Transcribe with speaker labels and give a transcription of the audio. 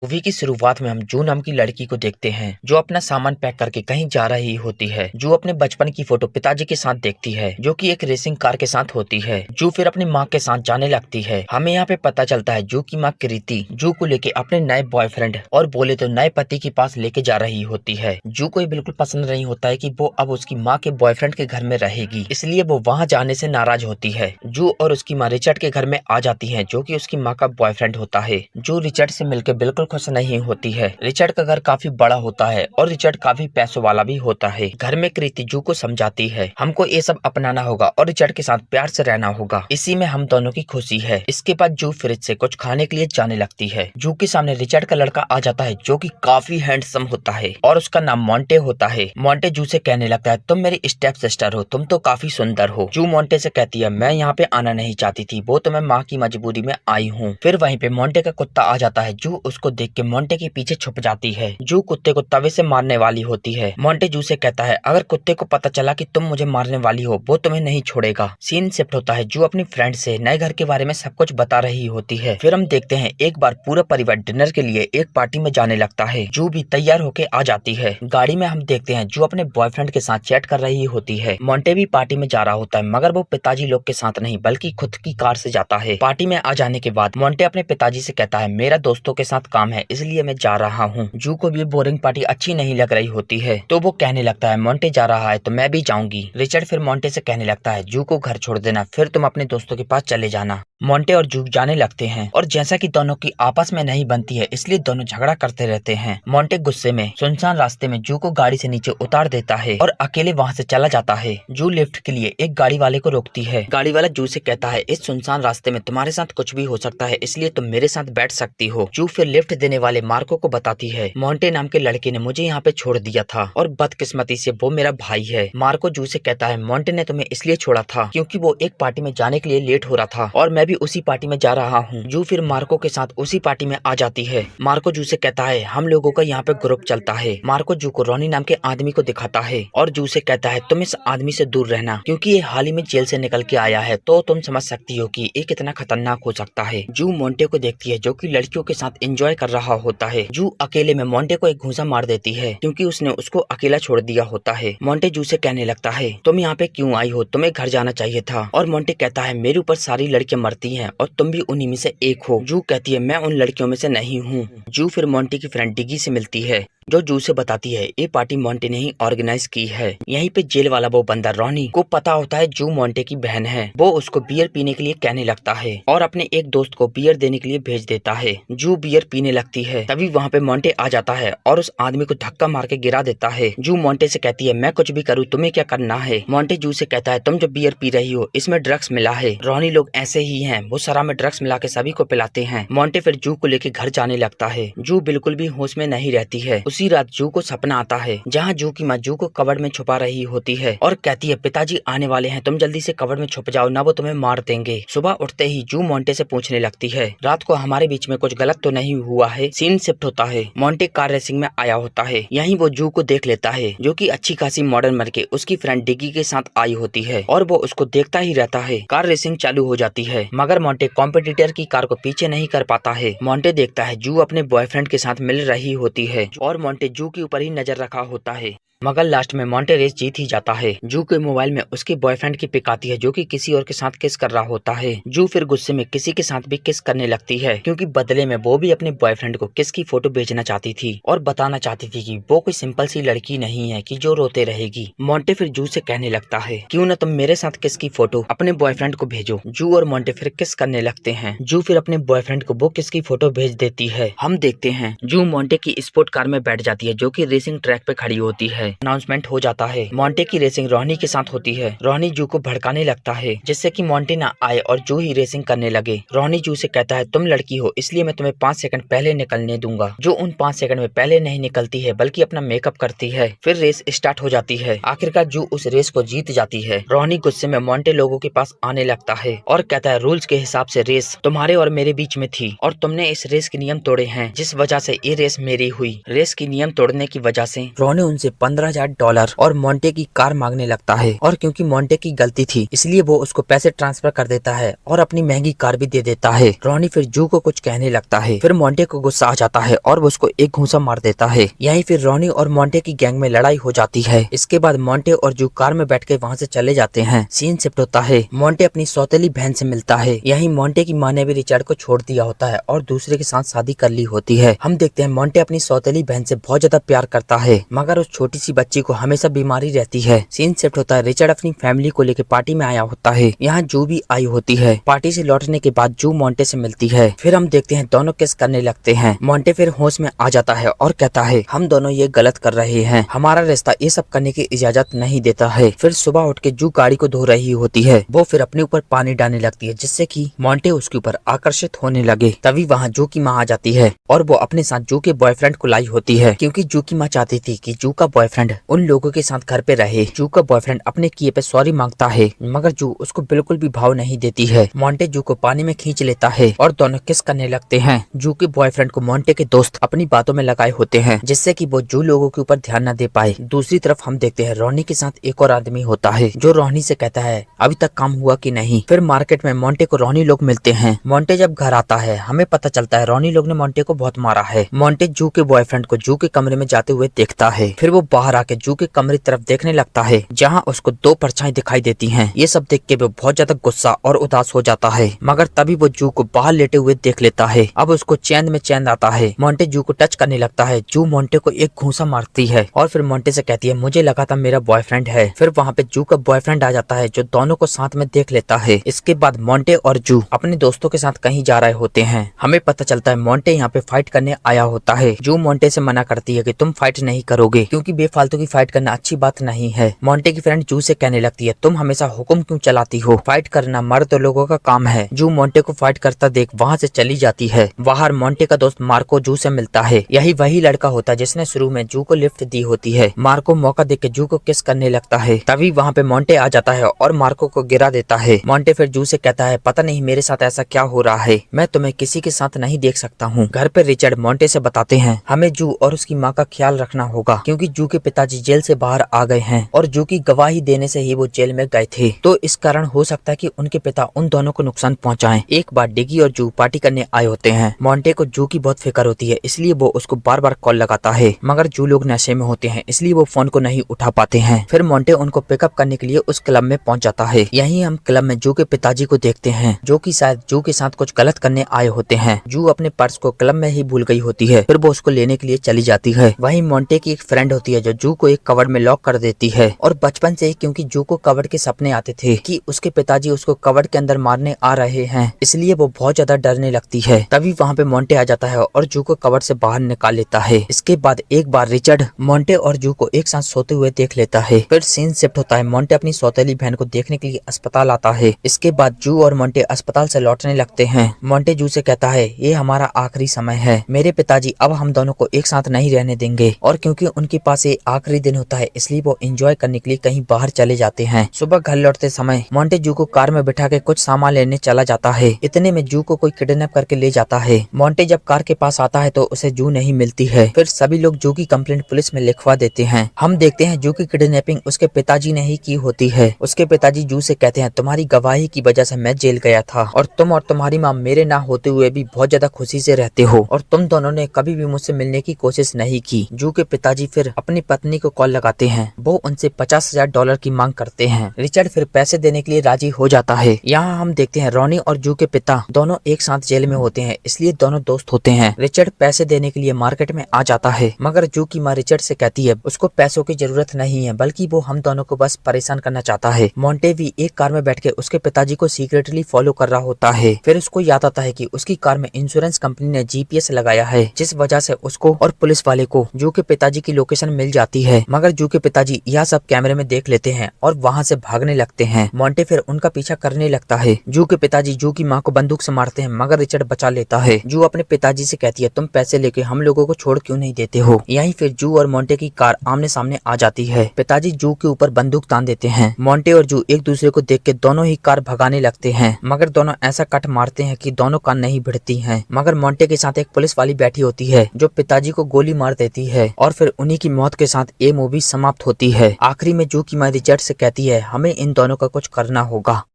Speaker 1: Movie की शुरुआत में हम जू नाम की लड़की को देखते हैं जो अपना सामान पैक करके कहीं जा रही होती है। जू अपने बचपन की फोटो पिताजी के साथ देखती है जो कि एक रेसिंग कार के साथ होती है। जू फिर अपनी माँ के साथ जाने लगती है। हमें यहाँ पे पता चलता है जू की माँ कृति जू को लेके अपने नए बॉयफ्रेंड और बोले तो नए पति के पास लेके जा रही होती है। जू को ये बिल्कुल पसंद नहीं होता है कि वो अब उसकी माँ के बॉयफ्रेंड के घर में रहेगी, इसलिए वो वहाँ जाने से नाराज होती है। जू और उसकी माँ रिचर्ड के घर में आ जाती है जो कि उसकी माँ का बॉयफ्रेंड होता है। जू रिचर्ड से मिलकर बिल्कुल खुश नहीं होती है। रिचर्ड का घर काफी बड़ा होता है और रिचर्ड काफी पैसों वाला भी होता है। घर में कृति जू को समझाती है हमको ये सब अपनाना होगा और रिचर्ड के साथ प्यार से रहना होगा, इसी में हम दोनों की खुशी है। इसके बाद जू फ्रिज से कुछ खाने के लिए जाने लगती है। जू के सामने रिचर्ड का लड़का आ जाता है जो कि काफी हैंडसम होता है और उसका नाम मोंटे होता है। मोंटे जू से कहने लगता है तुम मेरी स्टेप सिस्टर हो, तुम तो काफी सुंदर हो। जू मोंटे से कहती है मैं यहाँ पे आना नहीं चाहती थी, वो तो मैं माँ की मजबूरी में आई हूँ। फिर वहीं पे मोंटे का कुत्ता आ जाता है। जू उसको देख के मोंटे के पीछे छुप जाती है। जू कुत्ते को तवे से मारने वाली होती है। मोंटे जू से कहता है अगर कुत्ते को पता चला कि तुम मुझे मारने वाली हो वो तुम्हें नहीं छोड़ेगा। सीन शिफ्ट होता है। जू अपनी फ्रेंड से नए घर के बारे में सब कुछ बता रही होती है। फिर हम देखते हैं एक बार पूरा परिवार डिनर के लिए एक पार्टी में जाने लगता है। जू भी तैयार होके आ जाती है। गाड़ी में हम देखते हैं जू अपने बॉयफ्रेंड के साथ चैट कर रही होती है। मोंटे भी पार्टी में जा रहा होता है मगर वो पिताजी लोग के साथ नहीं बल्कि खुद की कार से जाता है। पार्टी में आ जाने के बाद मोंटे अपने पिताजी से कहता है मेरा दोस्तों के साथ काम है इसलिए मैं जा रहा हूँ। जू को भी बोरिंग पार्टी अच्छी नहीं लग रही होती है तो वो कहने लगता है मोंटे जा रहा है तो मैं भी जाऊंगी। रिचर्ड फिर मोंटे से कहने लगता है जू को घर छोड़ देना, फिर तुम अपने दोस्तों के पास चले जाना। मोंटे और जू जाने लगते हैं और जैसा कि दोनों की आपस में नहीं बनती है इसलिए दोनों झगड़ा करते रहते हैं। मोंटे गुस्से में सुनसान रास्ते में जू को गाड़ी से नीचे उतार देता है और अकेले वहां से चला जाता है। जू लिफ्ट के लिए एक गाड़ी वाले को रोकती है। गाड़ी वाला जू से कहता है इस सुनसान रास्ते में तुम्हारे साथ कुछ भी हो सकता है इसलिए तुम मेरे साथ बैठ सकती हो। जू फिर लिफ्ट देने वाले मार्को को बताती है मोंटे नाम के लड़के ने मुझे यहाँ पे छोड़ दिया था और बदकिस्मती से वो मेरा भाई है। मार्को जू से कहता है मोंटे ने तुम्हें इसलिए छोड़ा था क्योंकि वो एक पार्टी में जाने के लिए लेट हो रहा था और मैं भी उसी पार्टी में जा रहा हूँ। जू फिर मार्को के साथ उसी पार्टी में आ जाती है। मार्को जू से कहता है हम लोगों का यहाँ पे ग्रुप चलता है। मार्को जू को रॉनी नाम के आदमी को दिखाता है और जू से कहता है तुम इस आदमी से दूर रहना क्योंकि ये हाल ही में जेल से निकल के आया है तो तुम समझ सकती हो कि ये कितना खतरनाक हो सकता है। जू मोंटे को देखती है जो कि लड़कियों के साथ एंजॉय कर रहा होता है। जू अकेले में मोंटे को एक घूंसा मार देती है क्योंकि उसने उसको अकेला छोड़ दिया होता है। मोंटे जू से कहने लगता है तुम यहाँ पे क्यों आई हो, तुम्हें घर जाना चाहिए था। और मोंटे कहता है मेरे ऊपर सारी लड़कियां मरती हैं और तुम भी उन्हीं में से एक हो। जू कहती है मैं उन लड़कियों में से नहीं हूँ। जू फिर मोंटे की फ्रेंड डिगी से मिलती है जो जू से बताती है ये पार्टी मोंटे ने ही ऑर्गेनाइज की है। यहीं पे जेल वाला वो बंदा रॉनी को पता होता है जू मोंटे की बहन है। वो उसको बियर पीने के लिए कहने लगता है और अपने एक दोस्त को बियर देने के लिए भेज देता है। जू बियर पीने लगती है तभी वहाँ पे मोंटे आ जाता है और उस आदमी को धक्का मार के गिरा देता है। जू मोंटे से कहती है मैं कुछ भी करूँ, तुम्हें क्या करना है। मोंटे जू से कहता है तुम जो बियर पी रही हो इसमें ड्रग्स मिला है। रॉनी लोग ऐसे ही है, वो शराब में ड्रग्स मिला के सभी को पिलाते हैं। मोंटे फिर जू को लेके घर जाने लगता है। जू बिल्कुल भी होश में नहीं रहती है। उसी रात जू को सपना आता है जहाँ जू की माँ जू को कबर्ड में छुपा रही होती है और कहती है पिताजी आने वाले हैं, तुम जल्दी से कबर्ड में छुप जाओ ना वो तुम्हें मार देंगे। सुबह उठते ही जू मोंटे से पूछने लगती है रात को हमारे बीच में कुछ गलत तो नहीं हुआ है। सीन शिफ्ट होता है। मोंटे कार रेसिंग में आया होता है। यहीं वो जू को देख लेता है जो कि अच्छी खासी मॉडर्न मर के उसकी फ्रेंड डिगी के साथ आई होती है और वो उसको देखता ही रहता है। कार रेसिंग चालू हो जाती है मगर मोंटे कॉम्पिटिटर की कार को पीछे नहीं कर पाता है। मोंटे देखता है जू अपने बॉयफ्रेंड के साथ मिल रही होती है और मोंटे जू के ऊपर ही नजर रखा होता है मगर लास्ट में मोंटे रेस जीत ही जाता है। जू के मोबाइल में उसके बॉयफ्रेंड की पिक आती है जो कि किसी और के साथ किस कर रहा होता है। जू फिर गुस्से में किसी के साथ भी किस करने लगती है क्योंकि बदले में वो भी अपने बॉयफ्रेंड को किस की फोटो भेजना चाहती थी और बताना चाहती थी कि वो कोई सिंपल सी लड़की नहीं है कि जो रोते रहेगी। मोंटे फिर जू से कहने लगता है क्यों न तुम मेरे साथ किस की फोटो अपने बॉयफ्रेंड को भेजो। जू और मोंटे फिर किस करने लगते हैं। जू फिर अपने बॉयफ्रेंड को वो किस की फोटो भेज देती है। हम देखते हैं जू मोंटे की स्पोर्ट कार में बैठ जाती है जो कि रेसिंग ट्रैक पे खड़ी होती है। अनाउंसमेंट हो जाता है। मोंटे की रेसिंग रॉनी के साथ होती है। रॉनी जू को भड़काने लगता है जिससे कि मोंटे ना आए और जू ही रेसिंग करने लगे। रॉनी जू से कहता है तुम लड़की हो इसलिए मैं तुम्हें 5 सेकंड पहले निकलने दूंगा। जो उन 5 सेकंड में पहले नहीं निकलती है बल्कि अपना मेकअप करती है। फिर रेस स्टार्ट हो जाती है। आखिरकार जू उस रेस को जीत जाती है। रॉनी गुस्से में मोंटे लोगों के पास आने लगता है और कहता है रूल्स के हिसाब से रेस तुम्हारे और मेरे बीच में थी और तुमने इस रेस के नियम तोड़े हैं जिस वजह से ये रेस मेरी हुई। रेस की नियम तोड़ने की वजह से रॉनी उनसे $15,000 और मोंटे की कार मांगने लगता है और क्योंकि मोंटे की गलती थी इसलिए वो उसको पैसे ट्रांसफर कर देता है और अपनी महंगी कार भी दे देता है। रॉनी फिर जू को कुछ कहने लगता है, फिर मोंटे को गुस्सा आ जाता है और वो उसको एक घूंसा मार देता है। यहीं फिर रॉनी और मोंटे की गैंग में लड़ाई हो जाती है। इसके बाद मोंटे और जू कार में बैठ के वहाँ से चले जाते हैं। सीन शिफ्ट होता है, मोंटे अपनी सौतेली बहन से मिलता है। यहीं मोंटे की माँ ने भी रिचर्ड को छोड़ दिया होता है और दूसरे के साथ शादी कर ली होती है। हम देखते हैं मोंटे अपनी सौतेली बहन से बहुत ज्यादा प्यार करता है मगर उस छोटी सी बच्ची को हमेशा बीमारी रहती है। सीन शिफ्ट होता है, रिचर्ड अपनी फैमिली को लेकर पार्टी में आया होता है। यहाँ जू भी आई होती है। पार्टी से लौटने के बाद जू मोंटे से मिलती है। फिर हम देखते हैं दोनों किस करने लगते हैं। मोंटे फिर होश में आ जाता है और कहता है हम दोनों ये गलत कर रहे हैं, हमारा रिश्ता ये सब करने की इजाजत नहीं देता है। फिर सुबह उठ के जू गाड़ी को धो रही होती है। वो फिर अपने ऊपर पानी डालने लगती है जिससे कि मोंटे उसके ऊपर आकर्षित होने लगे। तभी वहाँ जू की माँ आ जाती है और वो अपने साथ जू के बॉयफ्रेंड को लाई होती है क्योंकि जू की माँ चाहती थी कि जू का बॉयफ्रेंड उन लोगों के साथ घर पे रहे। जू का बॉयफ्रेंड अपने किए पे सॉरी मांगता है मगर जू उसको बिल्कुल भी भाव नहीं देती है। मोंटे जू को पानी में खींच लेता है और दोनों किस करने लगते हैं। जू के बॉयफ्रेंड को मोंटे के दोस्त अपनी बातों में लगाए होते हैं जिससे कि वो जू लोगों के ऊपर ध्यान न दे पाए। दूसरी तरफ हम देखते हैं रॉनी के साथ एक और आदमी होता है जो रॉनी से कहता है अभी तक काम हुआ कि नहीं। फिर मार्केट में मोंटे को रॉनी लोग मिलते हैं। मोंटे जब घर आता है हमें पता चलता है रॉनी लोग ने मोंटे को बहुत मारा है। मोंटे जू के बॉयफ्रेंड को जू के कमरे में जाते हुए देखता है। फिर वो बाहर आके जू के कमरे तरफ देखने लगता है जहाँ उसको दो परछाई दिखाई देती हैं। ये सब देख के वो बहुत ज्यादा गुस्सा और उदास हो जाता है मगर तभी वो जू को बाहर लेटे हुए देख लेता है। अब उसको चैन में चैन आता है। मोंटे जू को टच करने लगता है। जू मोंटे को एक घूंसा मारती है और फिर मोंटे से कहती है मुझे लगा था मेरा बॉयफ्रेंड है। फिर वहाँ पे जू का बॉयफ्रेंड आ जाता है जो दोनों को साथ में देख लेता है। इसके बाद मोंटे और जू अपने दोस्तों के साथ कहीं जा रहे होते हैं। हमें पता चलता है मोंटे यहाँ पे फाइट करने आया होता है। जू मोंटे से मना करती है कि तुम फाइट नहीं करोगे क्योंकि बेफालतू की फाइट करना अच्छी बात नहीं है। मोंटे की फ्रेंड जू से कहने लगती है तुम हमेशा हुक्म क्यों चलाती हो, फाइट करना मर्द लोगों का काम है। जू मोंटे को फाइट करता देख वहाँ से चली जाती है। बाहर मोंटे का दोस्त मार्को जू से मिलता है। यही वही लड़का होता है जिसने शुरू में जू को लिफ्ट दी होती है। मार्को मौका देख के जू को किस करने लगता है। तभी वहाँ पे मोंटे आ जाता है और मार्को को गिरा देता है। मोंटे फिर जू से कहता है पता नहीं मेरे साथ ऐसा क्या हो रहा है, मैं तुम्हें किसी के साथ नहीं देख सकता हूँ। घर पे रिचर्ड मोंटे से बताते हैं हमें जू और उसकी माँ का ख्याल रखना होगा क्योंकि जू के पिताजी जेल से बाहर आ गए हैं और जू की गवाही देने से ही वो जेल में गए थे, तो इस कारण हो सकता है कि उनके पिता उन दोनों को नुकसान पहुंचाएं। एक बार डिगी और जू पार्टी करने आए होते हैं। मोंटे को जू की बहुत फिक्र होती है इसलिए वो उसको बार बार कॉल लगाता है मगर जू लोग नशे में होते हैं इसलिए वो फोन को नहीं उठा पाते हैं। फिर मोंटे उनको पिकअप करने के लिए उस क्लब में पहुंच जाता है। यहीं हम क्लब में जू के पिताजी को देखते हैं जो कि शायद जू के साथ कुछ गलत करने आए होते हैं। जू अपने पर्स को क्लब में ही भूल गई होती है। फिर वो उसको लेने के लिए चली जाती है। वहीं मोंटे की एक फ्रेंड होती है जो जू को एक कवर्ड में लॉक कर देती है और बचपन से ही क्योंकि जू को कवर्ड के सपने आते थे कि उसके पिताजी उसको कवर्ड के अंदर मारने आ रहे हैं इसलिए वो बहुत ज्यादा डरने लगती है। तभी वहाँ पे मोंटे आ जाता है और जू को कवर्ड से बाहर निकाल लेता है। इसके बाद एक बार रिचर्ड मोंटे और जू को एक साथ सोते हुए देख लेता है। फिर सीन शिफ्ट होता है, मोंटे अपनी सौतेली बहन को देखने के लिए अस्पताल आता है। इसके बाद जू और मोंटे अस्पताल से लौटने लगते हैं। मोंटे जू से कहता है ये हमारा आखिरी समय है, मेरे पिताजी अब हम दोनों को एक साथ नहीं रहने देंगे और क्योंकि उनके पास ये आखिरी दिन होता है इसलिए वो एंजॉय करने के लिए कहीं बाहर चले जाते हैं। सुबह घर लौटते समय मोंटे जू को कार में बिठा के कुछ सामान लेने चला जाता है। इतने में जू को कोई किडनैप करके ले जाता है। मोंटे जब कार के पास आता है तो उसे जू नहीं मिलती है। फिर सभी लोग जू की कंप्लेंट पुलिस में लिखवा देते हैं। हम देखते हैं जू की किडनैपिंग उसके पिताजी ने ही की होती है। उसके पिताजी जू से कहते हैं तुम्हारी गवाही की वजह से मैं जेल गया था और तुम और तुम्हारी माँ मेरे ना होते हुए भी बहुत ज्यादा खुशी से रहते हो और तुम दोनों ने कभी भी मुझसे मिलने की कोशिश नहीं की। जू के पिताजी फिर अपनी पत्नी को कॉल लगाते हैं। वो उनसे $50,000 की मांग करते हैं। रिचर्ड फिर पैसे देने के लिए राजी हो जाता है। यहाँ हम देखते हैं रॉनी और जू के पिता दोनों एक साथ जेल में होते हैं इसलिए दोनों दोस्त होते हैं। रिचर्ड पैसे देने के लिए मार्केट में आ जाता है मगर जू की माँ रिचर्ड से कहती है उसको पैसों की जरूरत नहीं है बल्कि वो हम दोनों को बस परेशान करना चाहता है। मोंटे भी एक कार में बैठ के उसके पिताजी को सीक्रेटली फॉलो कर रहा होता है। फिर उसको याद आता है कि उसकी कार में इंश्योरेंस कंपनी ने GPS लगाया है जिस वजह से उसको और पुलिस वाले को जू के पिताजी की लोकेशन मिल जाती है मगर जू के पिताजी यह सब कैमरे में देख लेते हैं और वहाँ से भागने लगते हैं। मोंटे फिर उनका पीछा करने लगता है। जू के पिताजी जू की माँ को बंदूक से मारते हैं मगर रिचर्ड बचा लेता है। जू अपने पिताजी से कहती है तुम पैसे लेके हम लोगों को छोड़ क्यों नहीं देते हो। यहीं फिर जू और मोंटे की कार आमने सामने आ जाती है। पिताजी जू के ऊपर बंदूक तान देते हैं। मोंटे और जू एक दूसरे को देख के दोनों ही कार भगाने लगते हैं मगर दोनों ऐसा कट मारते हैं कि दोनों कार नहीं भिड़ती हैं। मगर मोंटे के साथ एक पुलिस वाली बैठी होती है जो पिताजी को गोली मार देती है और फिर उन्हीं की मौत के साथ ये मूवी समाप्त होती है। आखिरी में जू की माँ रिचर्ड से कहती है हमें इन दोनों का कुछ करना होगा।